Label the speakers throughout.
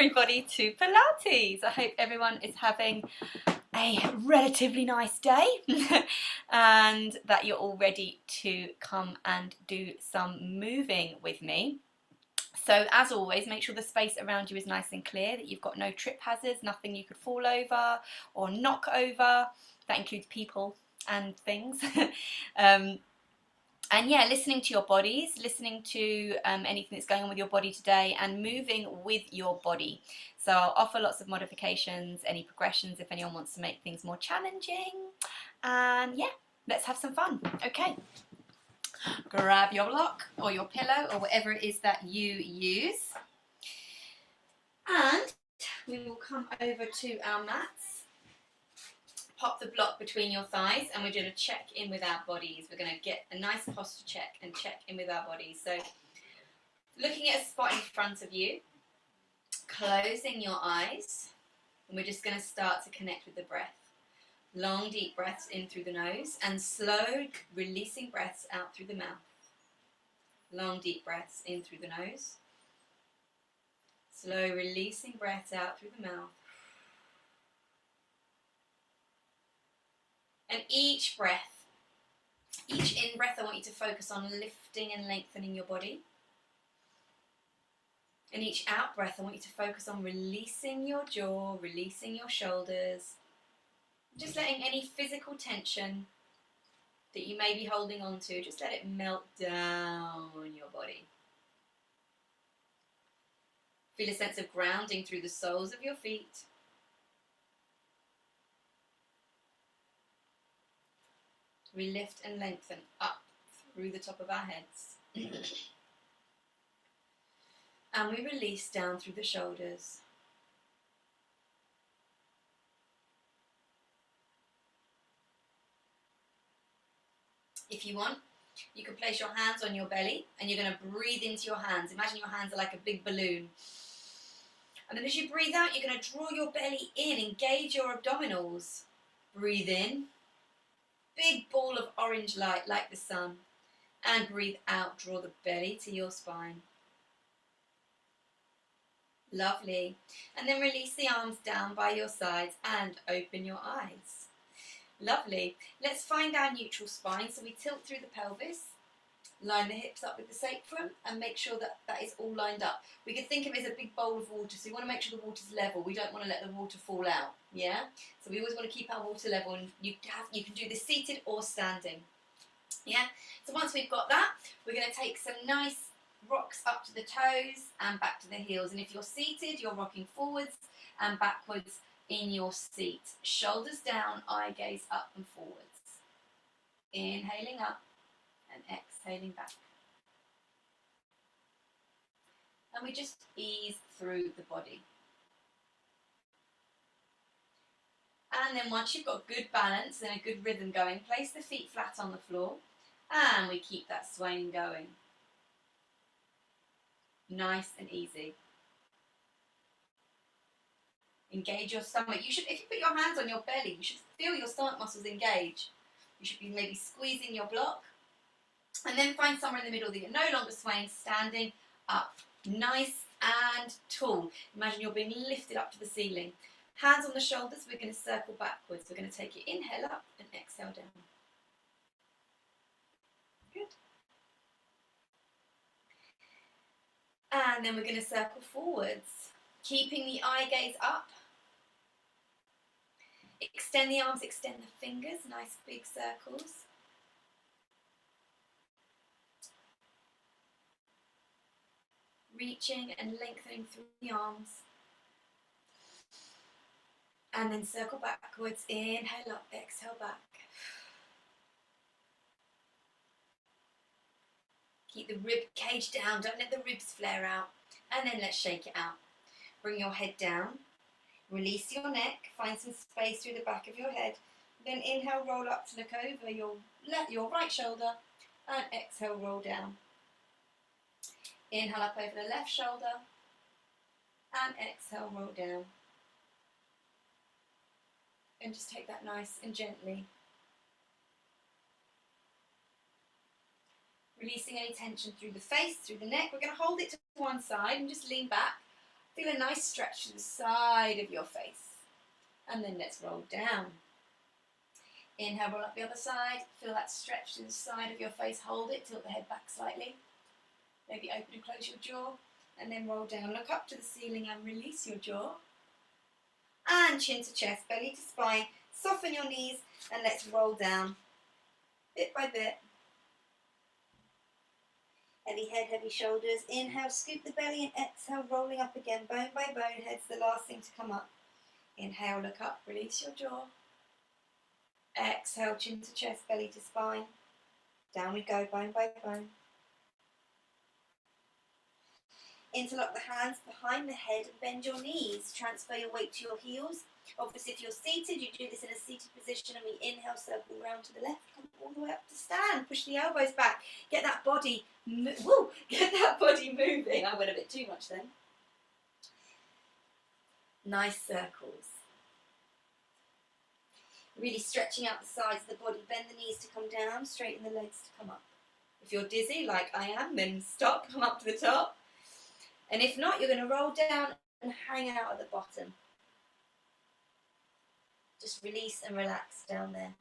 Speaker 1: everybody to Pilates. I hope everyone is having a relatively nice day and that you're all ready to come and do some moving with me. So as always, make sure the space around you is nice and clear, that you've got no trip hazards, nothing you could fall over or knock over. That includes people and things. And yeah, listening to your bodies, listening to anything that's going on with your body today and moving with your body. So I'll offer lots of modifications, any progressions if anyone wants to make things more challenging. And yeah, let's have some fun. Okay, grab your block or your pillow or whatever it is that you use. And we will come over to our mats. Pop the block between your thighs and we're going to check in with our bodies. We're going to get a nice posture check and check in with our bodies. So looking at a spot in front of you, closing your eyes, and we're just going to start to connect with the breath. Long deep breaths in through the nose and slow releasing breaths out through the mouth. Long deep breaths in through the nose. Slow releasing breaths out through the mouth. And each breath, each in-breath, I want you to focus on lifting and lengthening your body. And each out-breath, I want you to focus on releasing your jaw, releasing your shoulders, just letting any physical tension that you may be holding on to, just let it melt down on your body. Feel a sense of grounding through the soles of your feet. We lift and lengthen up through the top of our heads. And we release down through the shoulders. If you want, you can place your hands on your belly and you're going to breathe into your hands. Imagine your hands are like a big balloon. And then as you breathe out, you're going to draw your belly in, engage your abdominals. Breathe in. Big ball of orange light like the sun. And breathe out, draw the belly to your spine. Lovely. And then release the arms down by your sides and open your eyes. Lovely. Let's find our neutral spine. So we tilt through the pelvis, line the hips up with the sacrum and make sure that that is all lined up. We could think of it as a big bowl of water, so we want to make sure the water's level. We don't want to let the water fall out, yeah? So we always want to keep our water level, and you can do this seated or standing, yeah? So once we've got that, we're going to take some nice rocks up to the toes and back to the heels. And if you're seated, you're rocking forwards and backwards in your seat. Shoulders down, eye gaze up and forwards. Inhaling up and exhaling back. And we just ease through the body. And then once you've got good balance and a good rhythm going, place the feet flat on the floor and we keep that swaying going. Nice and easy. Engage your stomach. If you put your hands on your belly, you should feel your stomach muscles engage. You should be maybe squeezing your block. And then find somewhere in the middle that you're no longer swaying, standing up. Nice and tall. Imagine you're being lifted up to the ceiling. Hands on the shoulders, we're going to circle backwards. We're going to take your inhale up and exhale down. Good. And then we're going to circle forwards, keeping the eye gaze up. Extend the arms, extend the fingers, nice big circles. Reaching and lengthening through the arms. And then circle backwards, inhale up, exhale back. Keep the rib cage down, don't let the ribs flare out. And then let's shake it out. Bring your head down, release your neck, find some space through the back of your head. Then inhale, roll up to look over your right shoulder, and exhale, roll down. Inhale up over the left shoulder, and exhale, roll down. And just take that nice and gently. Releasing any tension through the face, through the neck. We're going to hold it to one side and just lean back Feel a nice stretch to the side of your face. And then let's roll down. Inhale, roll up the other side. Feel that stretch to the side of your face. Hold it, tilt the head back slightly. Maybe open and close your jaw. And then roll down. Look up to the ceiling and release your jaw. And chin to chest, belly to spine. Soften your knees and let's roll down. Bit by bit. Heavy head, heavy shoulders. Inhale, scoop the belly, and exhale, rolling up again. Bone by bone, head's the last thing to come up. Inhale, look up, release your jaw. Exhale, chin to chest, belly to spine. Down we go, bone by bone. Interlock the hands behind the head and bend your knees. Transfer your weight to your heels. Obviously, if you're seated, you do this in a seated position, and we inhale, circle round to the left, come all the way up to stand. Push the elbows back. Get that body, get that body moving. I went a bit too much then. Nice circles. Really stretching out the sides of the body. Bend the knees to come down. Straighten the legs to come up. If you're dizzy, like I am, then stop. Come up to the top. And if not, you're going to roll down and hang out at the bottom. Just release and relax down there.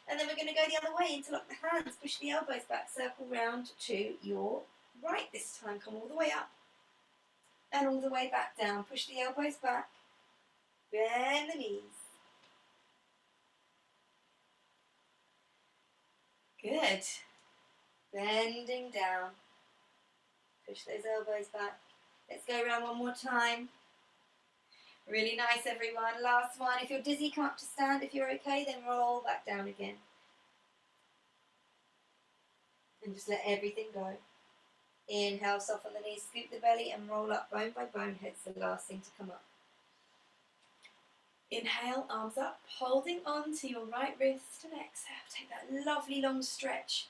Speaker 1: And then we're going to go the other way. Interlock the hands. Push the elbows back. Circle round to your right this time. Come all the way up. And all the way back down. Push the elbows back. Bend the knees. Good. Bending down. Push those elbows back. Let's go around one more time. Really nice, everyone. Last one. If you're dizzy, come up to stand. If you're okay, then roll back down again. And just let everything go. Inhale, soften the knees, scoop the belly, and roll up bone by bone. Head's the last thing to come up. Inhale, arms up, holding on to your right wrist, and exhale. Take that lovely long stretch.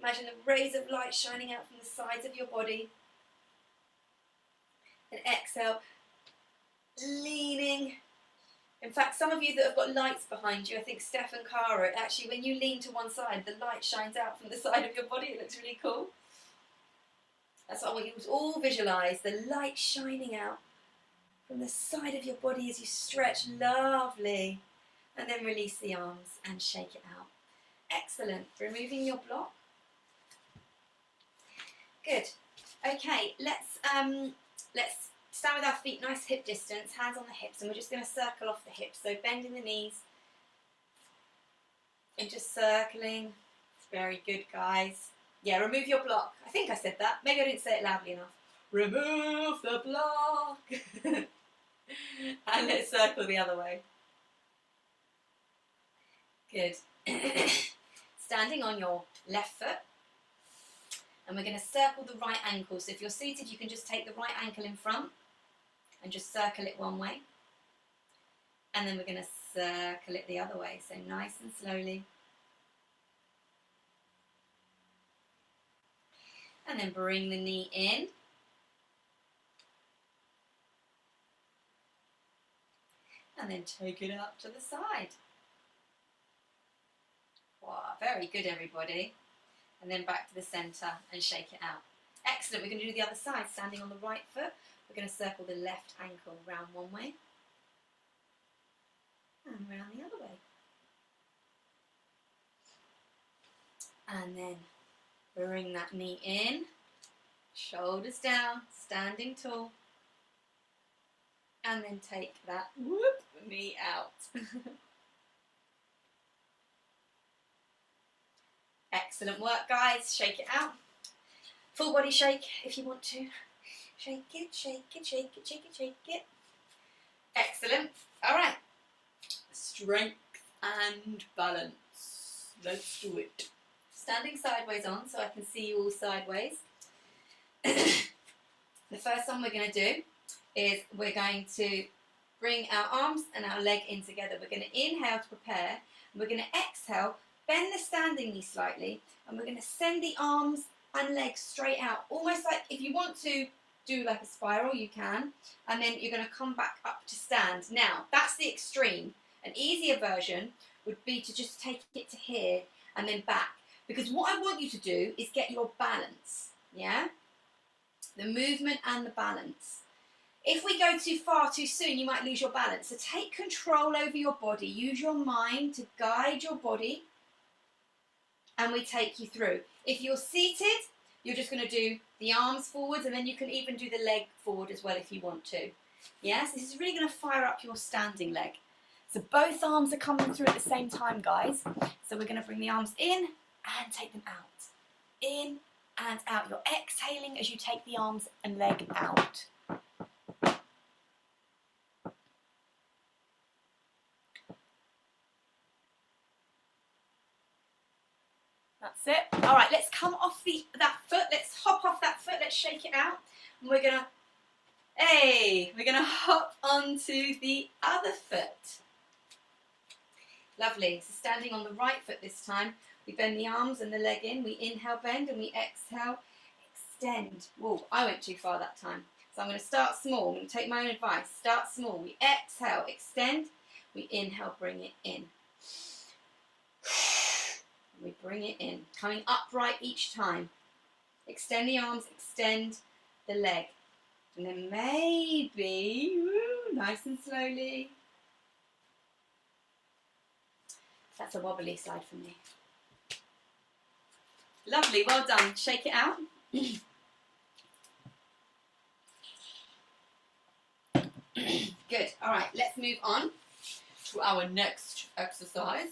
Speaker 1: Imagine the rays of light shining out from the sides of your body. And exhale, leaning. In fact, some of you that have got lights behind you, I think Steph and Cara, actually when you lean to one side, the light shines out from the side of your body. It looks really cool. That's what I want you to all visualise, the light shining out from the side of your body as you stretch. Lovely. And then release the arms and shake it out. Excellent. Removing your block. Good. Okay, let's stand with our feet nice hip distance, hands on the hips, and we're just going to circle off the hips. So bending the knees and just circling. Very good, guys. Yeah, remove your block. I think I said that. Maybe I didn't say it loudly enough. Remove the block. And let's circle the other way. Good. Standing on your left foot. And we're going to circle the right ankle. So if you're seated, you can just take the right ankle in front and just circle it one way. And then we're going to circle it the other way. So nice and slowly. And then bring the knee in. And then take it up to the side. Wow, very good, everybody. And then back to the centre and shake it out. Excellent. We're going to do the other side. Standing on the right foot, we're going to circle the left ankle round one way and round the other way. And then bring that knee in, shoulders down, standing tall. And then take that knee out. Excellent work, guys. Shake it out. Full body shake if you want to. Shake it, shake it, shake it, shake it, shake it. Excellent. All right. Strength and balance. Let's do it. Standing sideways on so I can see you all sideways. The first one we're going to do is we're going to bring our arms and our leg in together. We're going to inhale to prepare. And we're going to exhale. Bend the standing knee slightly, and we're going to send the arms and legs straight out, almost like if you want to do like a spiral, you can, and then you're going to come back up to stand. Now, that's the extreme. An easier version would be to just take it to here and then back, because what I want you to do is get your balance, yeah? the movement and the balance. If we go too far too soon, you might lose your balance. So take control over your body. Use your mind to guide your body, and we take you through. If you're seated, you're just going to do the arms forwards, and then you can even do the leg forward as well if you want to. Yes, this is really going to fire up your standing leg. So both arms are coming through at the same time, guys. So we're going to bring the arms in and take them out. In and out. You're exhaling as you take the arms and leg out. That's it. All right, let's come off that foot. Let's hop off that foot. Let's shake it out. And we're gonna hop onto the other foot. Lovely. So standing on the right foot this time, we bend the arms and the leg in. We inhale, bend, and we exhale, extend. Whoa, I went too far that time. So I'm going to start small. I'm going to take my own advice. Start small. We exhale, extend. We inhale, bring it in. We bring it in, coming upright each time. Extend the arms, extend the leg. And then maybe, nice and slowly. That's a wobbly side for me. Lovely, well done. Shake it out. Good, all right, let's move on to our next exercise.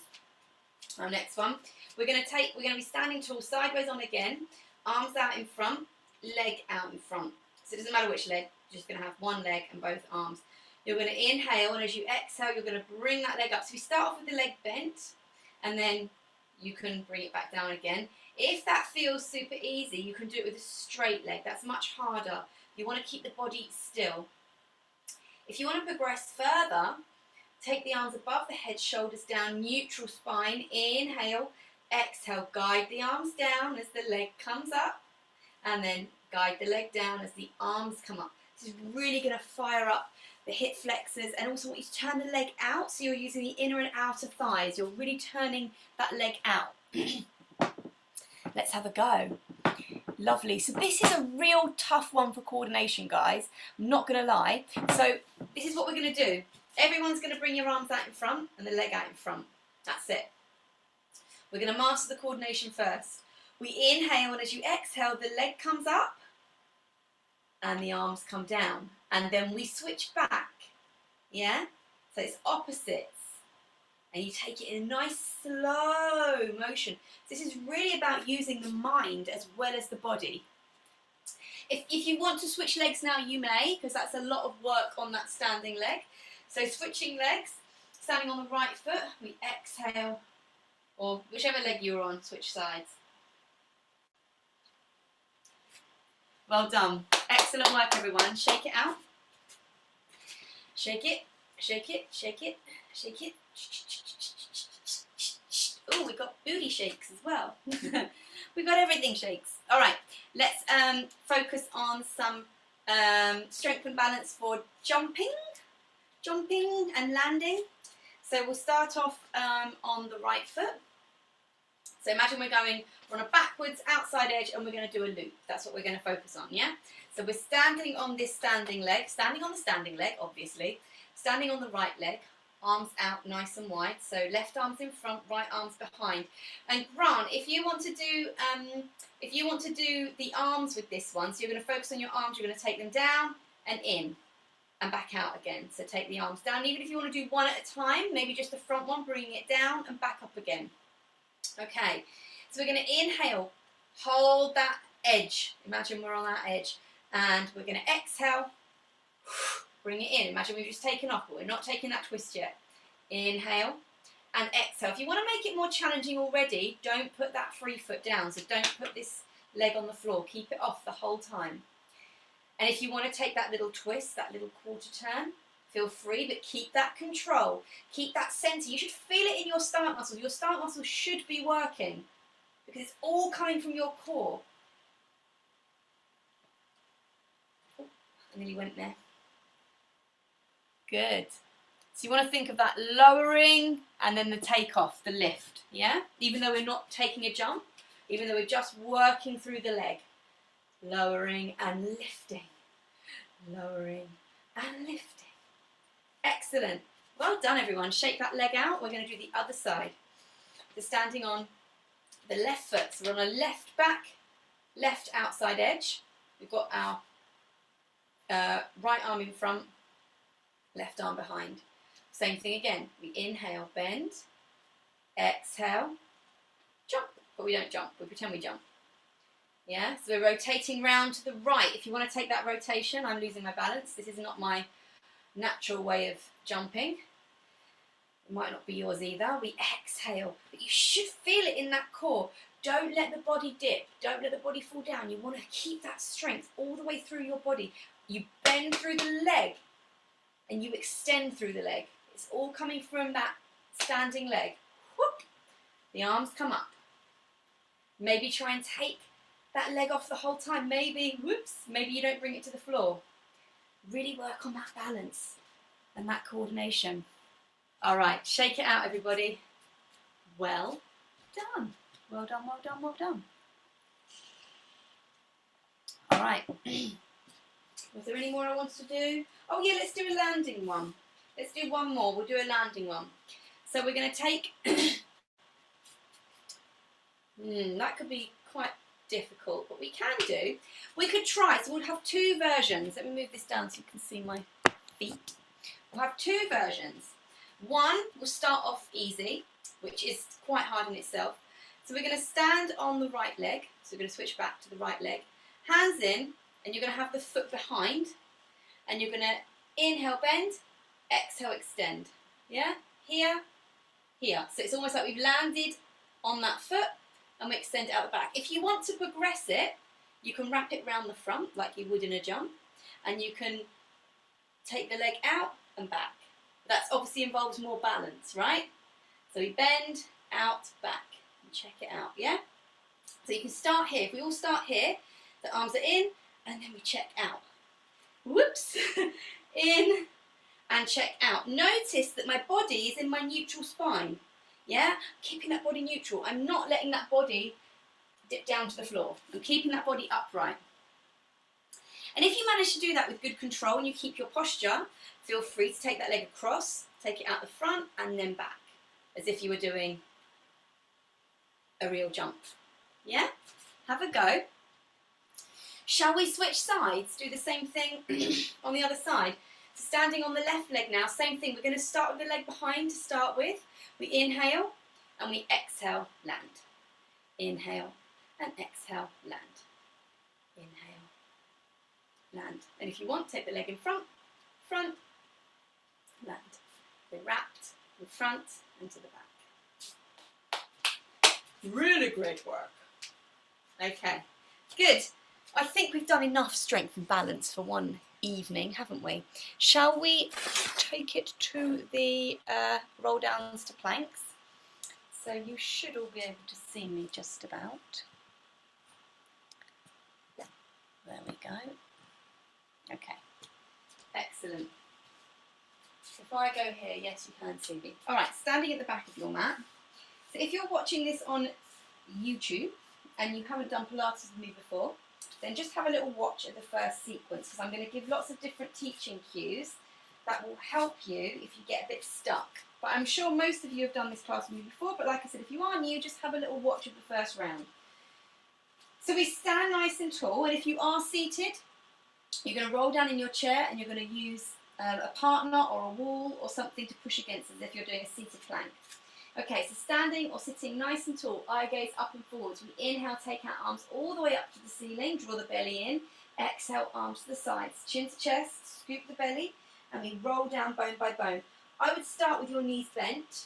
Speaker 1: Our next one. We're going to be standing tall, sideways on again, arms out in front, leg out in front. So it doesn't matter which leg, you're just going to have one leg and both arms. You're going to inhale, and as you exhale, you're going to bring that leg up. So we start off with the leg bent, and then you can bring it back down again. If that feels super easy, you can do it with a straight leg. That's much harder. You want to keep the body still. If you want to progress further, take the arms above the head, shoulders down, neutral spine. Inhale, exhale, guide the arms down as the leg comes up, and then guide the leg down as the arms come up. This is really going to fire up the hip flexors, and also want you to turn the leg out, so you're using the inner and outer thighs. You're really turning that leg out. Let's have a go. Lovely. So this is a real tough one for coordination, guys. I'm not going to lie. So this is what we're going to do. Everyone's going to bring your arms out in front and the leg out in front. That's it. We're going to master the coordination first. We inhale, and as you exhale, the leg comes up and the arms come down. And then we switch back. Yeah? So it's opposites. And you take it in a nice slow motion. This is really about using the mind as well as the body. If you want to switch legs now, you may, because that's a lot of work on that standing leg. So switching legs, standing on the right foot, we exhale, or whichever leg you're on, switch sides. Well done. Excellent work, everyone. Shake it out. Shake it, shake it, shake it, shake it. Oh, we got booty shakes as well. We got everything shakes. All right, let's focus on some strength and balance for jumping and landing. So we'll start off on the right foot. So imagine we're on a backwards outside edge, and we're going to do a loop. That's what we're going to focus on, yeah? So we're standing on this standing leg, standing on the standing leg, obviously, standing on the right leg, arms out nice and wide. So left arms in front, right arms behind. And Grant, if you want to do the arms with this one, so you're going to focus on your arms, you're going to take them down and in and back out again. So take the arms down. Even if you want to do one at a time, maybe just the front one, bringing it down and back up again. Okay, so we're going to inhale, hold that edge. Imagine we're on that edge. And we're going to exhale, bring it in. Imagine we've just taken off, but we're not taking that twist yet. Inhale and exhale. If you want to make it more challenging already, don't put that free foot down. So don't put this leg on the floor. Keep it off the whole time. And if you want to take that little twist, that little quarter turn, feel free, but keep that control. Keep that center. You should feel it in your stomach muscles. Your stomach muscles should be working because it's all coming from your core. Oh, I nearly went there. Good. So you want to think of that lowering and then the takeoff, the lift, yeah? Even though we're not taking a jump, even though we're just working through the leg. lowering and lifting, lowering and lifting. Excellent. Well done, everyone. Shake that leg out. We're going to do the other side. So standing on the left foot. So we're on a left back, left outside edge. We've got our right arm in front, left arm behind. Same thing again. We inhale, bend, exhale, jump. But we don't jump. We pretend we jump. Yeah, so we're rotating round to the right. If you want to take that rotation, I'm losing my balance. This is not my natural way of jumping. It might not be yours either. We exhale, but you should feel it in that core. Don't let the body dip. Don't let the body fall down. You want to keep that strength all the way through your body. You bend through the leg and you extend through the leg. It's all coming from that standing leg. Whoop. The arms come up. Maybe try and take that leg off the whole time. Maybe, whoops, maybe you don't bring it to the floor. Really work on that balance and that coordination. All right, shake it out, everybody. Well done. Well done, well done, well done. All right. Was there any more I wanted to do? Oh yeah, let's do a landing one. Let's do one more. We'll do a landing one. So we're going to take... that could be quite difficult, but we can do. We could try. So we'll have two versions. Let me move this down so you can see my feet. We'll have two versions. One will start off easy, which is quite hard in itself. So we're going to stand on the right leg. So we're going to switch back to the right leg. Hands in, and you're going to have the foot behind. And you're going to inhale, bend, exhale, extend. Yeah? Here, here. So it's almost like we've landed on that foot and we extend it out the back. If you want to progress it, you can wrap it round the front like you would in a jump. And you can take the leg out and back. That obviously involves more balance, right? So we bend, out, back, and check it out, yeah? So you can start here. If we all start here, the arms are in, and then we check out. Whoops! In, and check out. Notice that my body is in my neutral spine, yeah? Keeping that body neutral. I'm not letting that body dip down to the floor. I'm keeping that body upright. And if you manage to do that with good control and you keep your posture, feel free to take that leg across, take it out the front and then back, as if you were doing a real jump. Yeah? Have a go. Shall we switch sides? Do the same thing on the other side. So standing on the left leg now, same thing. We're going to start with the leg behind to start with. We inhale and we exhale, land. Inhale and exhale, land. Inhale, land. And if you want, take the leg in front, front, land. We're wrapped in front and to the back. Really great work. Okay, good. I think we've done enough strength and balance for one evening, haven't we? Shall we take it to the roll downs to planks? So you should all be able to see me just about. There we go. Okay, excellent. Before I go here, yes, you can see me. All right, standing at the back of your mat. So if you're watching this on YouTube and you haven't done Pilates with me before, then just have a little watch at the first sequence, because I'm going to give lots of different teaching cues that will help you if you get a bit stuck. But I'm sure most of you have done this class with me before, but like I said, if you are new, just have a little watch of the first round. So we stand nice and tall, and if you are seated, you're going to roll down in your chair and you're going to use a partner or a wall or something to push against, as if you're doing a seated plank. Okay, so standing or sitting nice and tall, eye gaze up and forwards. We inhale, take our arms all the way up to the ceiling, draw the belly in. Exhale, arms to the sides, chin to chest, scoop the belly, and we roll down bone by bone. I would start with your knees bent,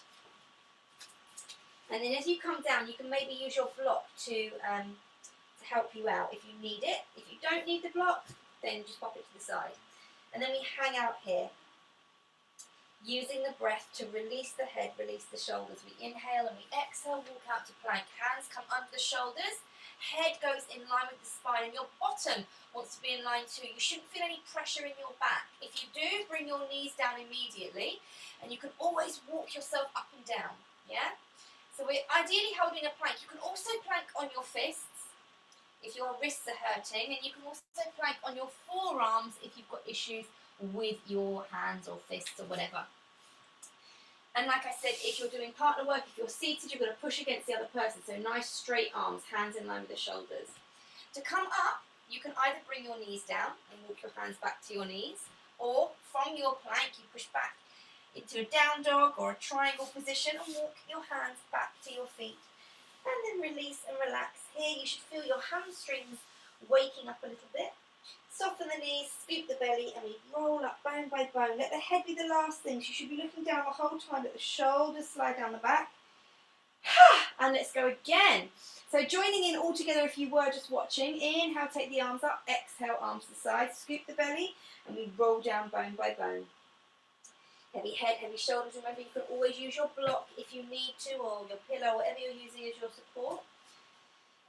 Speaker 1: and then as you come down, you can maybe use your block to help you out if you need it. If you don't need the block, then just pop it to the side. And then we hang out here, using the breath to release the head, release the shoulders. We inhale and we exhale, walk out to plank. Hands come under the shoulders, head goes in line with the spine, and your bottom wants to be in line too. You shouldn't feel any pressure in your back. If you do, bring your knees down immediately, and you can always walk yourself up and down, yeah? So we're ideally holding a plank. You can also plank on your fists. if your wrists are hurting, and you can also plank on your forearms if you've got issues with your hands or fists or whatever. And like I said, if you're doing partner work, if you're seated, you're going to push against the other person. So nice straight arms, hands in line with the shoulders. To come up, you can either bring your knees down and walk your hands back to your knees, or from your plank, you push back into a down dog or a triangle position and walk your hands back to your feet. And then release and relax. Here you should feel your hamstrings waking up a little bit. Soften the knees, scoop the belly, and we roll up bone by bone. Let the head be the last thing. So you should be looking down the whole time. Let the shoulders slide down the back. And let's go again. So joining in all together if you were just watching. Inhale, take the arms up. Exhale, arms to the side. Scoop the belly, and we roll down bone by bone. Heavy head, heavy shoulders. Remember, you can always use your block if you need to, or your pillow, whatever you're using as your support.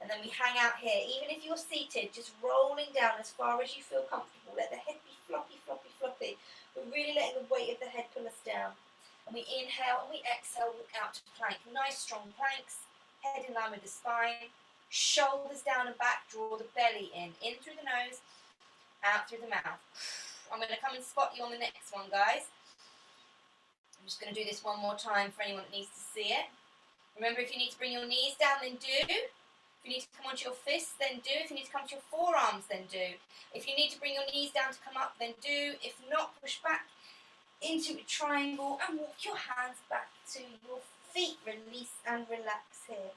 Speaker 1: And then we hang out here. Even if you're seated, just rolling down as far as you feel comfortable. Let the head be floppy, floppy, floppy. We're really letting the weight of the head pull us down. And we inhale and we exhale, walk out to plank. Nice strong planks. Head in line with the spine. Shoulders down and back. Draw the belly in. In through the nose, out through the mouth. I'm going to come and spot you on the next one, guys. I'm just going to do this one more time for anyone that needs to see it. Remember, if you need to bring your knees down, then do. If you need to come onto your fists, then do. If you need to come to your forearms, then do. If you need to bring your knees down to come up, then do. If not, push back into a triangle and walk your hands back to your feet. Release and relax here.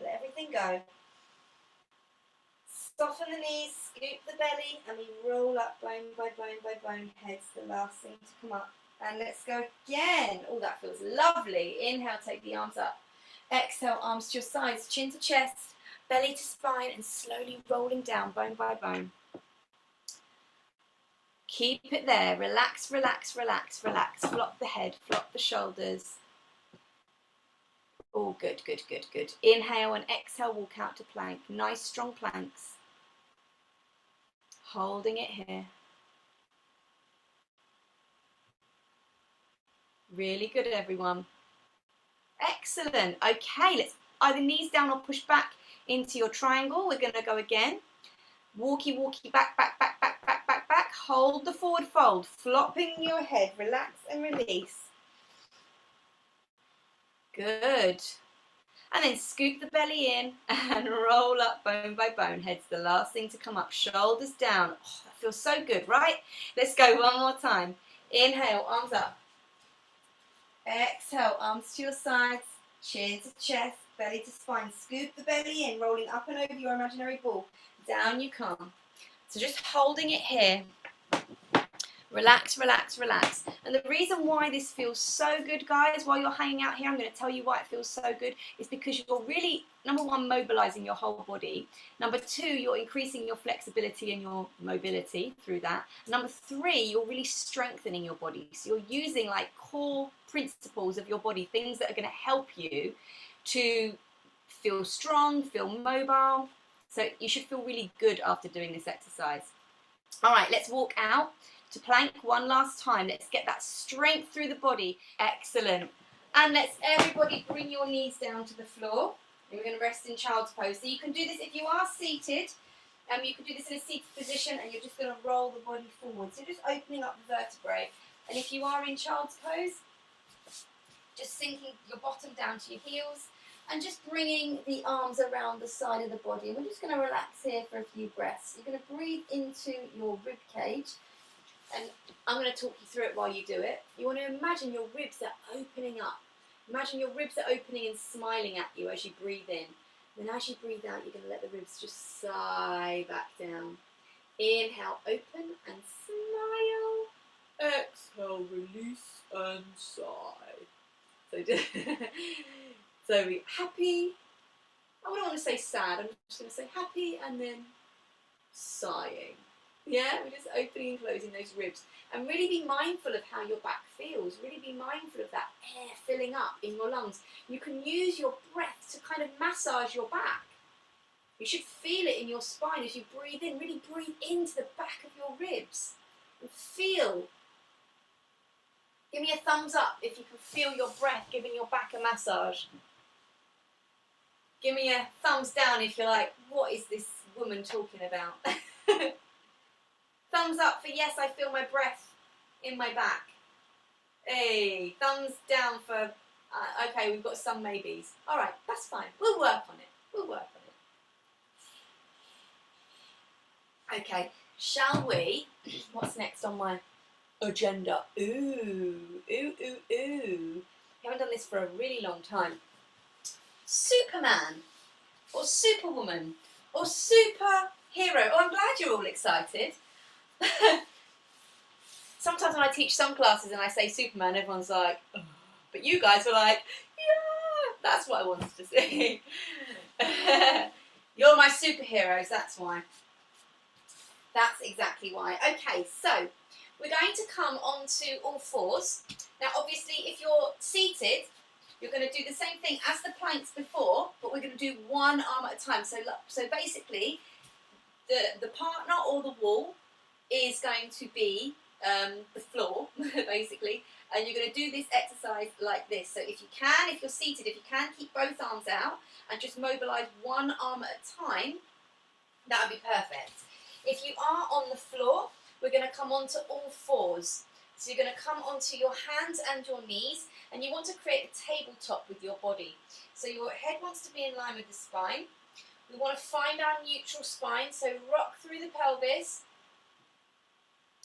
Speaker 1: Let everything go. Soften the knees, scoop the belly, and we roll up bone by bone by bone. Head's the last thing to come up. And let's go again. Oh, that feels lovely. Inhale, take the arms up. Exhale, arms to your sides, chin to chest, belly to spine, and slowly rolling down bone by bone. Keep it there. Relax, relax, relax, relax. Flop the head, flop the shoulders. Oh, good, good, good, good. Inhale and exhale, walk out to plank. Nice, strong planks. Holding it here. Really good, everyone. Excellent. Okay, let's either knees down or push back into your triangle. We're going to go again. Walkie, walkie, back, back, back, back, back, back, back. Hold the forward fold, flopping your head. Relax and release. Good. And then scoop the belly in and roll up bone by bone. Head's the last thing to come up. Shoulders down. Oh, that feels so good, right? Let's go one more time. Inhale, arms up. Exhale, arms to your sides, chin to chest, belly to spine. Scoop the belly in, rolling up and over your imaginary ball. Down you come. So just holding it here. Relax, relax, relax. And the reason why this feels so good, guys, while you're hanging out here, I'm going to tell you why it feels so good, is because you're really, number one, mobilizing your whole body. Number two, you're increasing your flexibility and your mobility through that. Number three, you're really strengthening your body. So you're using like core principles of your body, things that are going to help you to feel strong, feel mobile. So you should feel really good after doing this exercise. All right, let's walk out to plank one last time. Let's get that strength through the body. Excellent. And let's everybody bring your knees down to the floor. And we're going to rest in child's pose. So you can do this if you are seated. You can do this in a seated position, and you're just going to roll the body forward. So just opening up the vertebrae. And if you are in child's pose, just sinking your bottom down to your heels and just bringing the arms around the side of the body. And we're just going to relax here for a few breaths. You're going to breathe into your rib cage. And I'm going to talk you through it while you do it. You want to imagine your ribs are opening up. Imagine your ribs are opening and smiling at you as you breathe in. Then as you breathe out, you're going to let the ribs just sigh back down. Inhale, open and smile. Exhale, release and sigh. So we happy. I wouldn't want to say sad. I'm just going to say happy and then sighing. Yeah, we're just opening and closing those ribs. And really be mindful of how your back feels. Really be mindful of that air filling up in your lungs. You can use your breath to kind of massage your back. You should feel it in your spine as you breathe in. Really breathe into the back of your ribs. And feel. Give me a thumbs up if you can feel your breath giving your back a massage. Give me a thumbs down if you're like, what is this woman talking about? Thumbs up for yes, I feel my breath in my back. Hey, thumbs down for, okay, we've got some maybes. All right, that's fine. We'll work on it. We'll work on it. Okay, shall we? What's next on my agenda? Ooh, ooh, ooh, ooh. I haven't done this for a really long time. Superman, or Superwoman, or superhero. Oh, I'm glad you're all excited. Sometimes when I teach some classes and I say Superman, everyone's like, oh. But you guys were like, yeah, that's what I wanted to say. You're my superheroes, that's why. That's exactly why. Okay, so we're going to come onto all fours. Now, obviously, if you're seated, you're going to do the same thing as the planks before, but we're going to do one arm at a time. So basically, the partner or the wall is going to be the floor, basically, and you're going to do this exercise like this. So if you're seated, if you can, keep both arms out and just mobilise one arm at a time, that would be perfect. If you are on the floor, we're going to come onto all fours. So you're going to come onto your hands and your knees, and you want to create a tabletop with your body. So your head wants to be in line with the spine. We want to find our neutral spine, so rock through the pelvis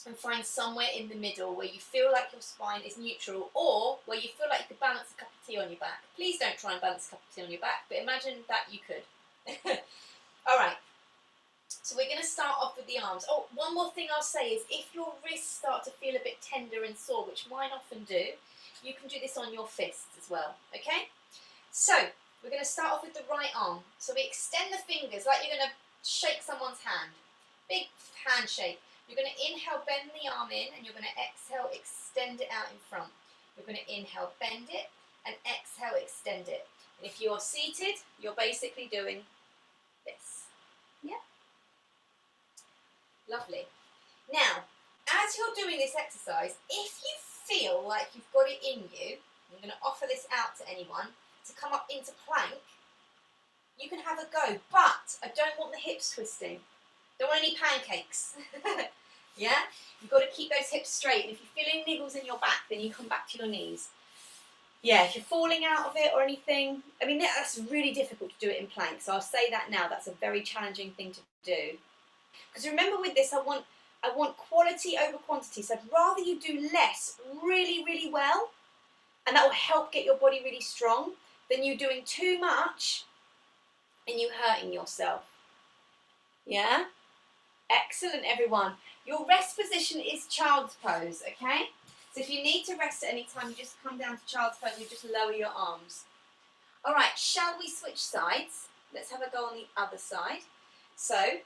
Speaker 1: and find somewhere in the middle where you feel like your spine is neutral, or where you feel like you could balance a cup of tea on your back. Please don't try and balance a cup of tea on your back, but imagine that you could. All right. So we're going to start off with the arms. Oh, one more thing I'll say is if your wrists start to feel a bit tender and sore, which mine often do, you can do this on your fists as well, okay? So we're going to start off with the right arm. So we extend the fingers like you're going to shake someone's hand. Big handshake. You're going to inhale, bend the arm in, and you're going to exhale, extend it out in front. You're going to inhale, bend it, and exhale, extend it. And if you're seated, you're basically doing this. Yeah? Lovely. Now, as you're doing this exercise, if you feel like you've got it in you, I'm going to offer this out to anyone, to come up into plank, you can have a go, but I don't want the hips twisting. Don't want any pancakes. Yeah? You've got to keep those hips straight, and if you're feeling niggles in your back, then you come back to your knees. Yeah, if you're falling out of it or anything, I mean, that's really difficult to do it in plank, so I'll say that now, that's a very challenging thing to do. Because remember with this, I want quality over quantity. So I'd rather you do less really, really well, and that will help get your body really strong, than you doing too much and you hurting yourself. Yeah? Excellent, everyone. Your rest position is child's pose, okay? So if you need to rest at any time, you just come down to child's pose, you just lower your arms. All right, shall we switch sides? Let's have a go on the other side. So,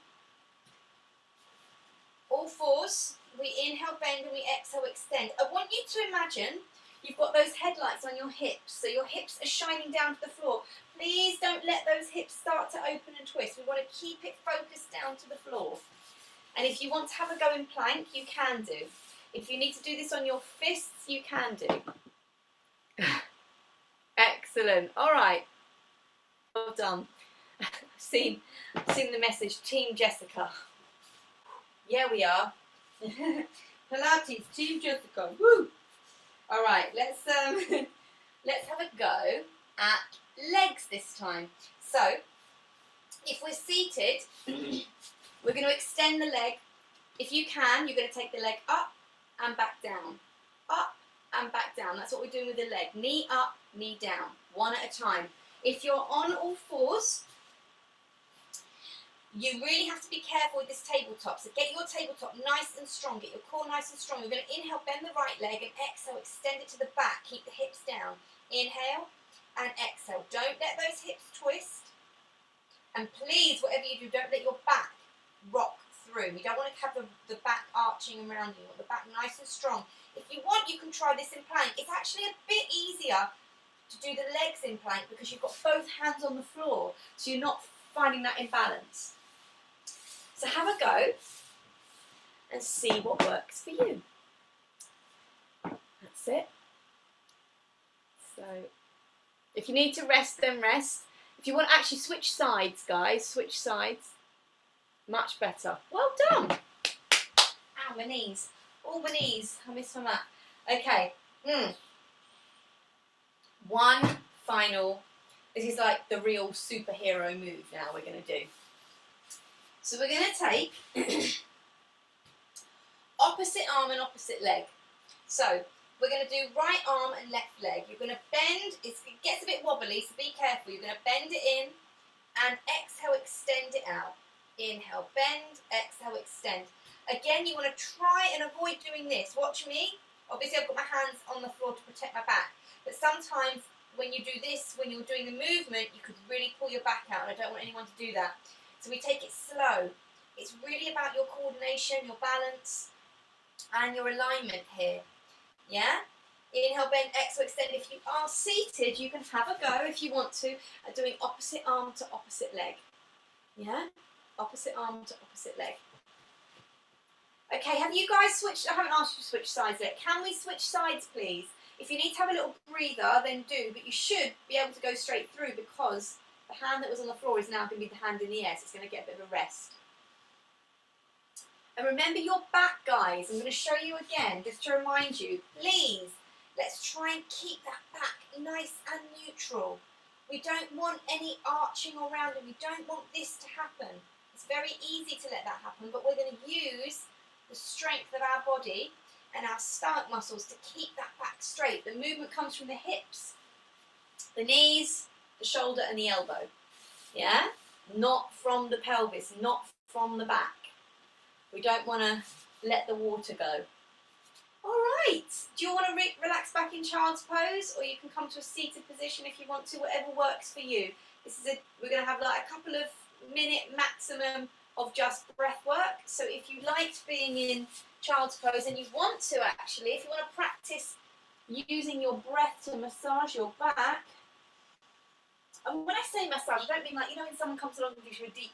Speaker 1: all fours, we inhale, bend, and we exhale, extend. I want you to imagine you've got those headlights on your hips, so your hips are shining down to the floor. Please don't let those hips start to open and twist. We want to keep it focused down to the floor. And if you want to have a go in plank, you can do. If you need to do this on your fists, you can do. Excellent. All right. Well done. I've seen the message, Team Jessica. Yeah, we are. Pilates, Team Jessica. Woo! All right, let's have a go at legs this time. So, if we're seated, we're going to extend the leg. If you can, you're going to take the leg up and back down. Up and back down. That's what we're doing with the leg. Knee up, knee down. One at a time. If you're on all fours, you really have to be careful with this tabletop. So get your tabletop nice and strong. Get your core nice and strong. You're going to inhale, bend the right leg, and exhale, extend it to the back. Keep the hips down. Inhale and exhale. Don't let those hips twist. And please, whatever you do, don't let your back rock through. You don't want to have the back arching around you. You want the back nice and strong. If you want, you can try this in plank. It's actually a bit easier to do the legs in plank because you've got both hands on the floor. So you're not finding that imbalance. So have a go and see what works for you. That's it. So if you need to rest, then rest. If you want to actually switch sides, guys, switch sides. Much better. Well done. Ow, my knees. All my knees. I missed on that. Okay. One final. This is like the real superhero move now we're going to do. So we're going to take opposite arm and opposite leg. So we're going to do right arm and left leg. You're going to bend. It gets a bit wobbly, so be careful. You're going to bend it in and exhale, extend it out. Inhale, bend, exhale, extend. Again, you want to try and avoid doing this. Watch me. Obviously, I've got my hands on the floor to protect my back. But sometimes when you do this, when you're doing the movement, you could really pull your back out, and I don't want anyone to do that. So we take it slow. It's really about your coordination, your balance, and your alignment here. Yeah? Inhale, bend, exhale, extend. If you are seated, you can have a go if you want to at doing opposite arm to opposite leg. Yeah? Opposite arm to opposite leg. Okay, have you guys switched? I haven't asked you to switch sides yet. Can we switch sides, please? If you need to have a little breather, then do, but you should be able to go straight through because the hand that was on the floor is now going to be the hand in the air, so it's going to get a bit of a rest. And remember your back, guys. I'm going to show you again, just to remind you, please, let's try and keep that back nice and neutral. We don't want any arching around it. We don't want this to happen. It's very easy to let that happen, but we're going to use the strength of our body and our stomach muscles to keep that back straight. The movement comes from the hips, the knees, the shoulder and the elbow. Yeah? Not from the pelvis, not from the back. We don't want to let the water go. All right. Do you want to relax back in child's pose, or you can come to a seated position if you want to, whatever works for you. We're going to have like a couple of minute maximum of just breath work. So if you liked being in child's pose and you want to actually, if you want to practice using your breath to massage your back, and when I say massage, I don't mean like, you know, when someone comes along and gives you a deep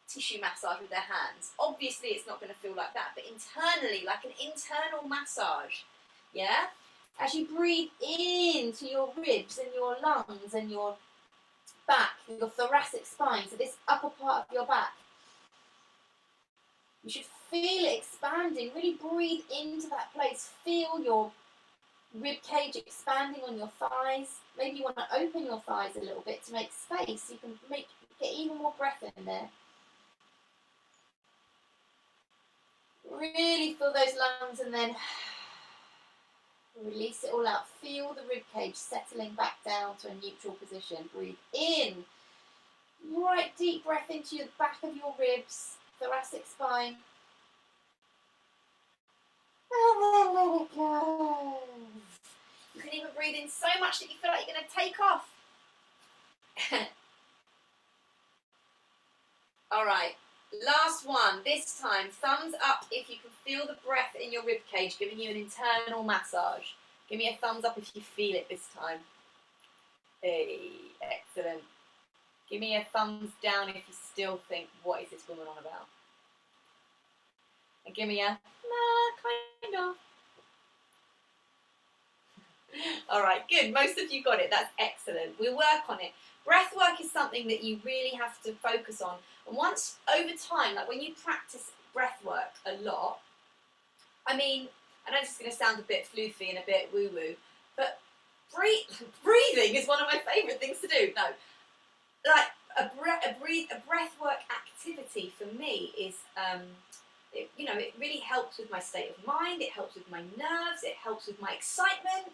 Speaker 1: tissue massage with their hands. Obviously it's not going to feel like that, but internally, like an internal massage. Yeah? As you breathe into your ribs and your lungs and your back, your thoracic spine, so this upper part of your back, you should feel it expanding. Really breathe into that place. Feel your rib cage expanding on your thighs. Maybe you want to open your thighs a little bit to make space. You can get even more breath in there. Really fill those lungs and then release it all out. Feel the rib cage settling back down to a neutral position. Breathe in. Right deep breath into the back of your ribs, thoracic spine. And then let it go. You can even breathe in so much that you feel like you're going to take off. All right. Last one, this time, thumbs up if you can feel the breath in your rib cage, giving you an internal massage. Give me a thumbs up if you feel it this time. Hey, excellent. Give me a thumbs down if you still think, what is this woman on about? And give me a, nah, kind of. All right, good. Most of you got it. That's excellent. We'll work on it. Breath work is something that you really have to focus on. And once, over time, like when you practice breath work a lot, I mean, I know this is going to sound a bit floofy and a bit woo-woo, but breathing is one of my favourite things to do. No, like a breath work activity for me is, it really helps with my state of mind, it helps with my nerves, it helps with my excitement.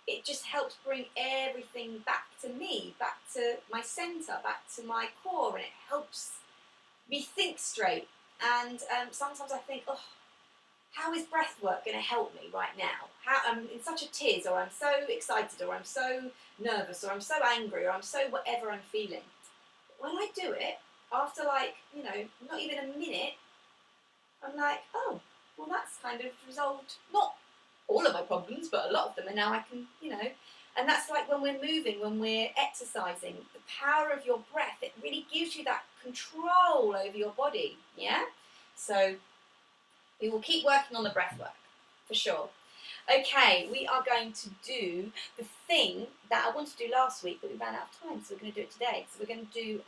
Speaker 1: It just helps bring everything back to me, back to my centre, back to my core, and it helps me think straight. And sometimes I think, oh, how is breath work going to help me right now? How I'm in such a tiz, or I'm so excited, or I'm so nervous, or I'm so angry, or I'm so whatever I'm feeling. But when I do it, after like, not even a minute, I'm like, oh, well that's kind of resolved, not all of my problems, but a lot of them, and now I can, and that's like when we're moving, when we're exercising, the power of your breath, it really gives you that control over your body, yeah? So we will keep working on the breath work, for sure. Okay, we are going to do the thing that I wanted to do last week, but we ran out of time, so we're going to do it today. So we're going to do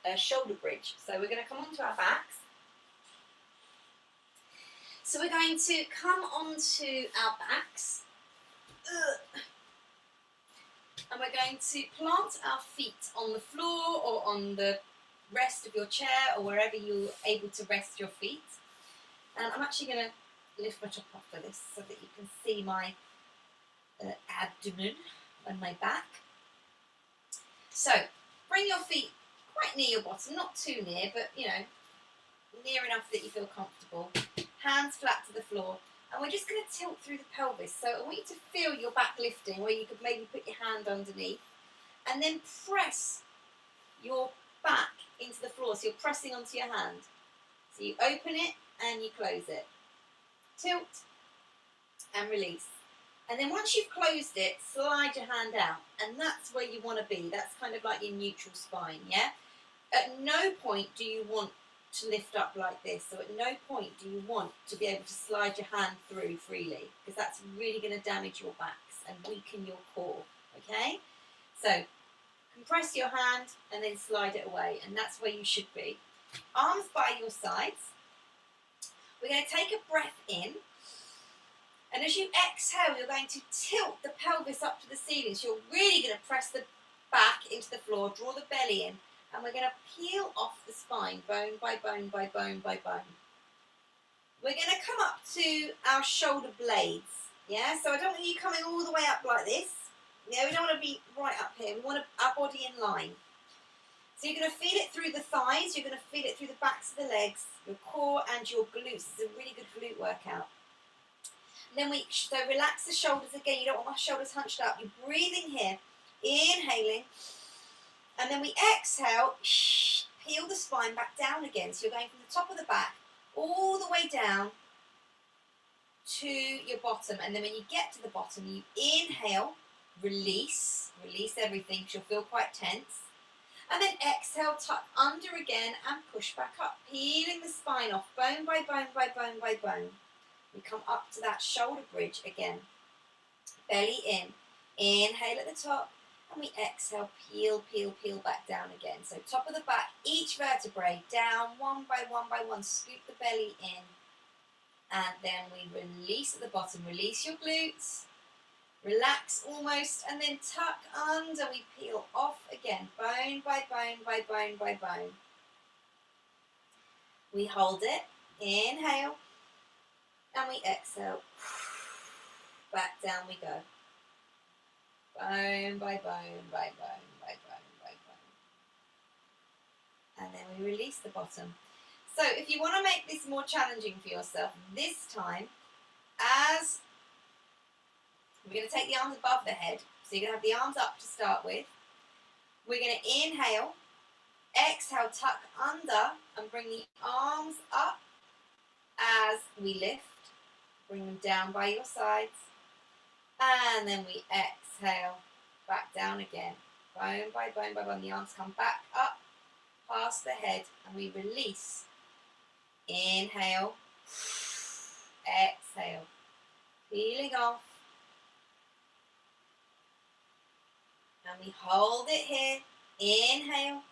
Speaker 1: a shoulder bridge. So we're going to come onto our backs. So we're going to come onto our backs. And we're going to plant our feet on the floor or on the rest of your chair or wherever you're able to rest your feet. And I'm actually going to lift my top off for this so that you can see my abdomen and my back. So bring your feet quite near your bottom, not too near, but you know, near enough that you feel comfortable. Hands flat to the floor. And we're just going to tilt through the pelvis. So I want you to feel your back lifting, where you could maybe put your hand underneath. And then press your back into the floor. So you're pressing onto your hand. So you open it and you close it. Tilt and release. And then once you've closed it, slide your hand out. And that's where you want to be. That's kind of like your neutral spine, yeah? At no point do you want to lift up like this. So at no point do you want to be able to slide your hand through freely, because that's really going to damage your backs and weaken your core, okay? So compress your hand and then slide it away, and that's where you should be. Arms by your sides. We're going to take a breath in, and as you exhale, you're going to tilt the pelvis up to the ceiling. So you're really going to press the back into the floor, draw the belly in, and we're going to peel off the spine, bone by bone by bone by bone. We're going to come up to our shoulder blades, yeah? So I don't want you coming all the way up like this. Yeah, we don't want to be right up here. We want our body in line. So you're going to feel it through the thighs, you're going to feel it through the backs of the legs, your core and your glutes. It's a really good glute workout. And then so relax the shoulders again. You don't want my shoulders hunched up. You're breathing here, inhaling. And then we exhale, peel the spine back down again. So you're going from the top of the back all the way down to your bottom. And then when you get to the bottom, you inhale, release everything, because you'll feel quite tense. And then exhale, tuck under again and push back up, peeling the spine off, bone by bone by bone by bone. We come up to that shoulder bridge again. Belly in, inhale at the top. And we exhale, peel, peel, peel back down again. So top of the back, each vertebrae down one by one, scoop the belly in. And then we release at the bottom. Release your glutes. Relax almost, and then tuck under. We peel off again, bone by bone by bone by bone. We hold it, inhale, and we exhale. Back down we go. Bone by bone by bone by bone by bone. And then we release the bottom. So if you want to make this more challenging for yourself, this time, as we're going to take the arms above the head. So you're going to have the arms up to start with. We're going to inhale, exhale, tuck under, and bring the arms up as we lift. Bring them down by your sides. And then we exhale, back down again. Bone by bone by bone. The arms come back up past the head, and we release. Inhale, exhale, peeling off. And we hold it here, inhale,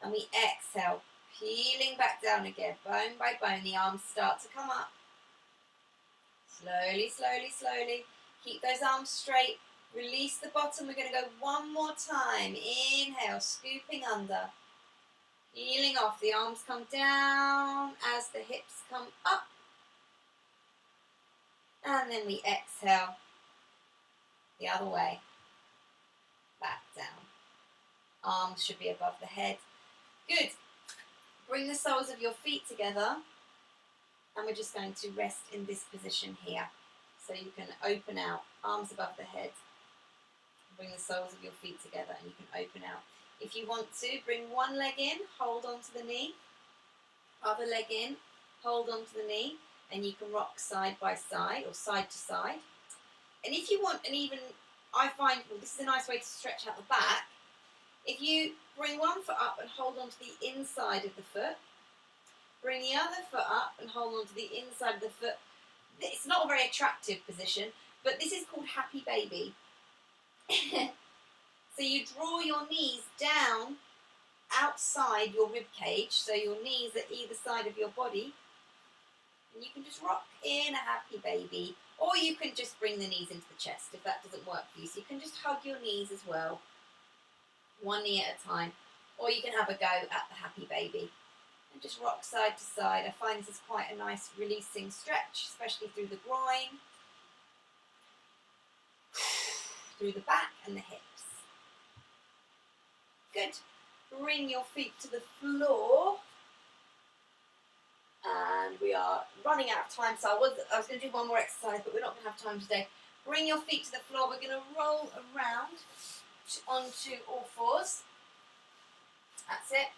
Speaker 1: and we exhale, peeling back down again, bone by bone. The arms start to come up. Slowly, slowly, slowly. Keep those arms straight. Release the bottom. We're going to go one more time. Inhale, scooping under. Peeling off. The arms come down as the hips come up. And then we exhale the other way. Back down. Arms should be above the head. Good. Bring the soles of your feet together, and we're just going to rest in this position here. So you can open out, arms above the head. Bring the soles of your feet together and you can open out. If you want to, bring one leg in, hold onto the knee. Other leg in, hold onto the knee, and you can rock side by side or side to side. And if you want an even, I find, well, this is a nice way to stretch out the back. If you bring one foot up and hold on to the inside of the foot, bring the other foot up and hold on to the inside of the foot, it's not a very attractive position, but this is called happy baby. So you draw your knees down outside your rib cage, so your knees at either side of your body, and you can just rock in a happy baby, or you can just bring the knees into the chest if that doesn't work for you. So you can just hug your knees as well, one knee at a time, or you can have a go at the happy baby and just rock side to side. I find this is quite a nice releasing stretch, especially through the groin, through the back and the hips. Good. Bring your feet to the floor. And we are running out of time, so I was going to do one more exercise, but we're not going to have time today. Bring your feet to the floor. We're going to roll around onto all fours. That's it.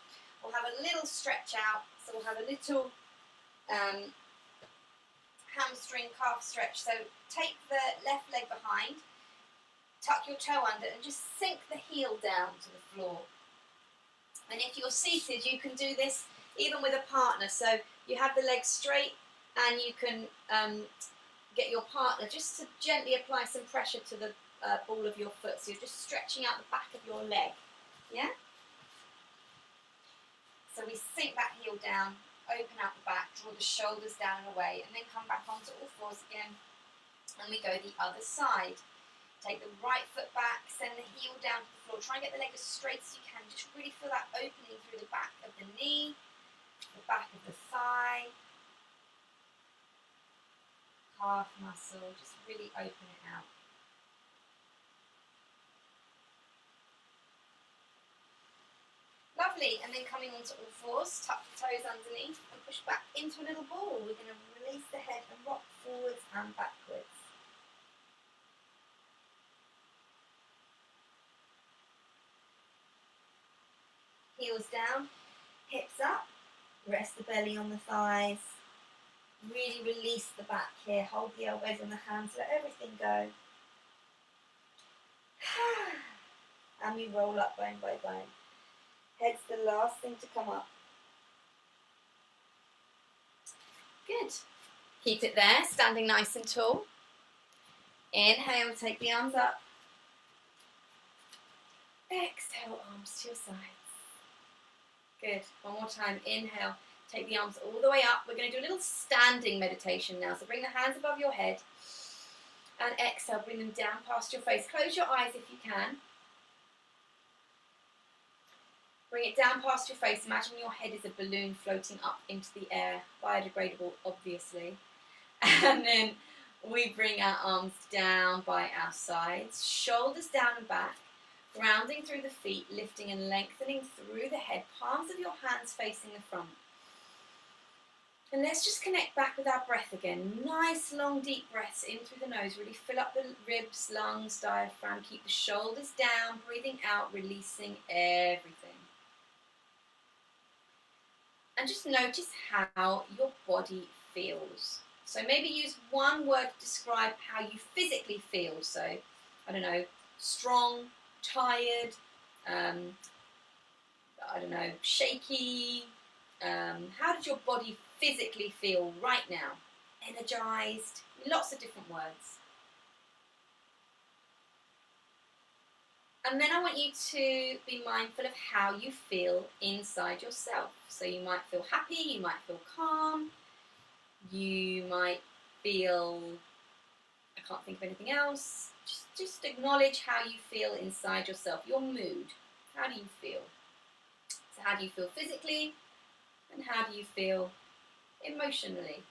Speaker 1: We'll have a little stretch out, so we'll have a little hamstring calf stretch. So take the left leg behind, tuck your toe under, and just sink the heel down to the floor. And if you're seated, you can do this even with a partner. So you have the legs straight, and you can get your partner just to gently apply some pressure to the ball of your foot. So you're just stretching out the back of your leg. Yeah? So we sink that heel down, open out the back, draw the shoulders down and away, and then come back onto all fours again. And we go the other side. Take the right foot back, send the heel down to the floor. Try and get the leg as straight as you can. Just really feel that opening through the back of the knee, the back of the thigh, calf muscle. Just really open it out. Lovely. And then coming onto all fours, tuck the toes underneath and push back into a little ball. We're going to release the head and rock forwards and backwards. Heels down, hips up, rest the belly on the thighs. Really release the back here. Hold the elbows and the hands, let everything go. And we roll up bone by bone. Head's the last thing to come up. Good. Keep it there, standing nice and tall. Inhale, take the arms up. Exhale, arms to your sides. Good. One more time. Inhale. Take the arms all the way up. We're going to do a little standing meditation now. So bring the hands above your head. And exhale. Bring them down past your face. Close your eyes if you can. Bring it down past your face. Imagine your head is a balloon floating up into the air. Biodegradable, obviously. And then we bring our arms down by our sides. Shoulders down and back. Grounding through the feet, lifting and lengthening through the head, palms of your hands facing the front. And let's just connect back with our breath again. Nice, long, deep breaths in through the nose. Really fill up the ribs, lungs, diaphragm. Keep the shoulders down, breathing out, releasing everything. And just notice how your body feels. So maybe use one word to describe how you physically feel. So, I don't know, strong, tired, I don't know, shaky. How does your body physically feel right now? Energized. Lots of different words. And then I want you to be mindful of how you feel inside yourself. So you might feel happy, you might feel calm, you might feel, I can't think of anything else. Just acknowledge how you feel inside yourself, your mood. How do you feel? So how do you feel physically? And how do you feel emotionally?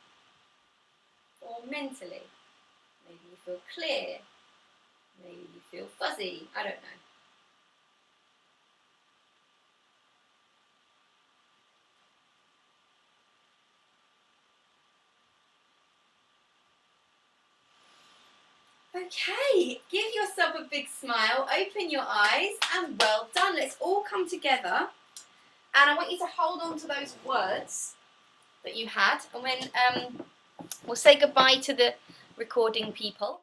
Speaker 1: Or mentally? Maybe you feel clear. Maybe you feel fuzzy. I don't know. Okay, give yourself a big smile, open your eyes, and well done. Let's all come together. And I want you to hold on to those words that you had. And when we'll say goodbye to the recording people.